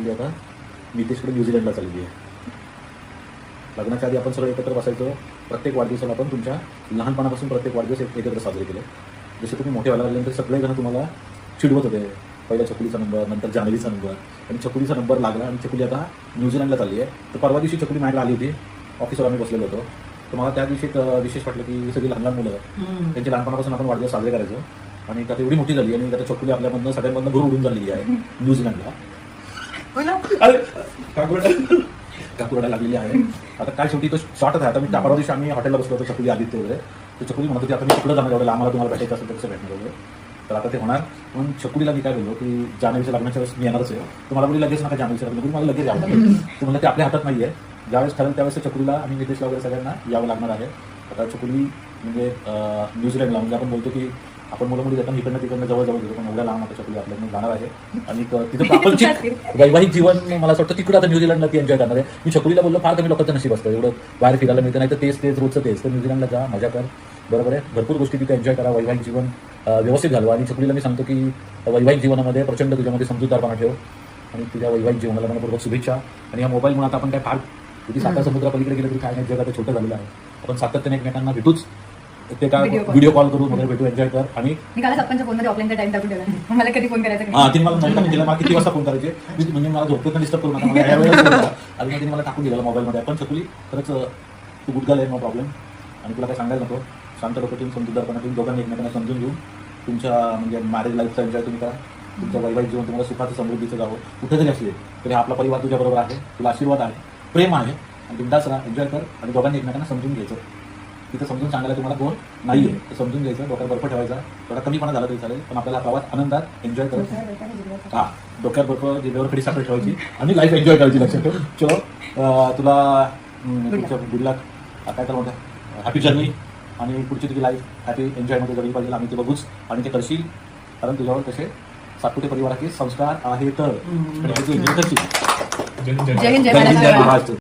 छकुली आता नितेशकडे न्यूझीलंडला चालली आहे. लग्नाच्या आधी आपण सगळं एकत्र बसायचो. प्रत्येक वाढदिवसाला आपण तुमच्या लहानपणापासून प्रत्येक वाढदिवस एकत्र साजरे केले. जसे तुम्ही मोठे व्हायला लागल्यानंतर सगळेजण तुम्हाला चिडवत होते. पहिला छकुलीचा नंबर, नंतर जान्हवीचा नंबर, आणि छकुलीचा नंबर लागला आणि छकुली आता न्यूझीलंडला चालली आहे. तर परवा दिवशी छकुली माझ्याकडे आली होती. ऑफिसवर आम्ही बसलेलो होतो. तर मला त्या दिवशी एक विशेष वाटलं की ही सगळी लहान लहान मुलं त्यांच्या लहानपणापासून आपण वाढदिवस साजरे करायचो. आणि त्यात एवढी मोठी झाली आणि आता छकुली आपल्यामधनं सगळ्यांमधनं घरून उडून झालेली आहे न्यूझीलंडला. काकुरडा लागलेली आहे. आता काय शेवटी तो शॉर्टच आहे. आता मी त्या परवा दिवशी आम्ही हॉटेलला बसलो होतो छकुली आदित्य वगैरे. तर छकुली म्हणत होती आता मी तिकडे जाणार एवढं आम्हाला तुम्हाला भेटायचं असेल तर कसं भेटणार वगैरे. तर आता ते होणार. पण छकुलीला मी काय बोललो की जान्हवीच्या लग्नाच्या वेळेस मी येणारच आहे. तर मला बोली लगेच नका जान्हवीच्या लग्न मला लगेच यावं लागेल. तर म्हणलं ते आपल्या हातात नाही आहे. ज्यावेळेस ठरेल त्यावेळेस छकुलीला आणि नितेशला वगैरे सगळ्यांना यावं लागणार आहे. आता छकुली म्हणजे न्यूझीलंडला म्हणजे आपण बोलतो की आपण मुलं मुली जाताना इकडनं तिकडनं जवळ घेतो. पण एवढ्या लांब आता छकुली आपल्याकडून जाणार आहे. आणि तिथं प्रापंचिक वैवाहिक जीवन मला असं वाटतं तिकडं आता न्यूझीलंडला ती एन्जॉय करणार आहे. मी छकुलीला बोललो फार कमी लोकांचं नशीब असतं एवढं बाहेर फिरायला मिळतं. नाही तर तेच रोजचं तेच. तर न्यूझीलंडला जा, मजा कर. बरोबर आहे. भरपूर गोष्टी तिथे एन्जॉय करा. वैवाहिक जीवन व्यवस्थित घालवा. आणि छकुलीला मी सांगतो की वैवाहिक जीवनामध्ये प्रचंड तुझ्यामध्ये समजूतदारपणा ठेव. आणि तुझ्या वैवाहिक जीवनाला मनपूर्वक शुभेच्छा. आणि या मोबाईलमुळे आता आपण काय फार किती साता समुद्रापलीकडे गेलं तरी काय नाही. जग आता छोटं झालेलं आहे. आपण सातत्याने एकमेकांना भेटूच. ते काय व्हिडिओ कॉल करून वगैरे भेटू, एन्जॉय कर. आणि निघाला सरपंच फोनमध्ये ऑफलाईनचा टाइम टाकून ठेवला. मला कधी फोन करायचा हा तिने मला नंतर दिला. मला किती वाजता फोन करायचे म्हणजे मला झोपेत डिस्टर्ब करू नका. यावेळेस आणि तिने मला टाकून दिला मोबाईलमध्ये. पण छकुली खरंच तू गुड गर्ल आहे, नो प्रॉब्लेम. आणि तुला काय सांगायला नको. शांत डोकं ठेवून समजूतदारपणा ठेवून दोघांनी एकमेकांना समजून घेऊन तुमच्या म्हणजे मॅरेज लाईफचा एन्जॉय तुम्ही करा. तुमचं वैवाहिक जीवन तुम्हाला सुखाचं समृद्धीचं जावं. कुठे जरी असले तरी आपला परिवार तुझ्याबरोबर आहे. तुला आशीर्वाद आहे, प्रेम आहे. आणि बिंदास राहा, एन्जॉय कर. आणि दोघांनी एकमेकांना समजून घ्यायचं. तिथं समजून सांगायला तुम्हाला कोण नाही आहे. तर समजून घ्यायचं. डोक्यात बर्फ ठेवायचा. थोडा कमीपणा झाला तरी चालेल. पण आपल्याला प्रवास आनंदात एन्जॉय करत हा डोक्यात बर्फ जिभेवर खडी साखर ठेवायची आणि लाईफ एन्जॉय करायची. लक्षात ठेव. चलो तुला तुमच्या गुड लक. काय तर म्हणतात हॅपी जर्नी. आणि पुढची तुझी लाईफ हॅपी एन्जॉयमध्ये जगली पाहिजे. आम्ही ते बघूच आणि ते करशील. कारण तुझ्यावर तसे सातपुते परिवाराचे संस्कार आहेत. जय हिंद, जय महाराष्ट्र.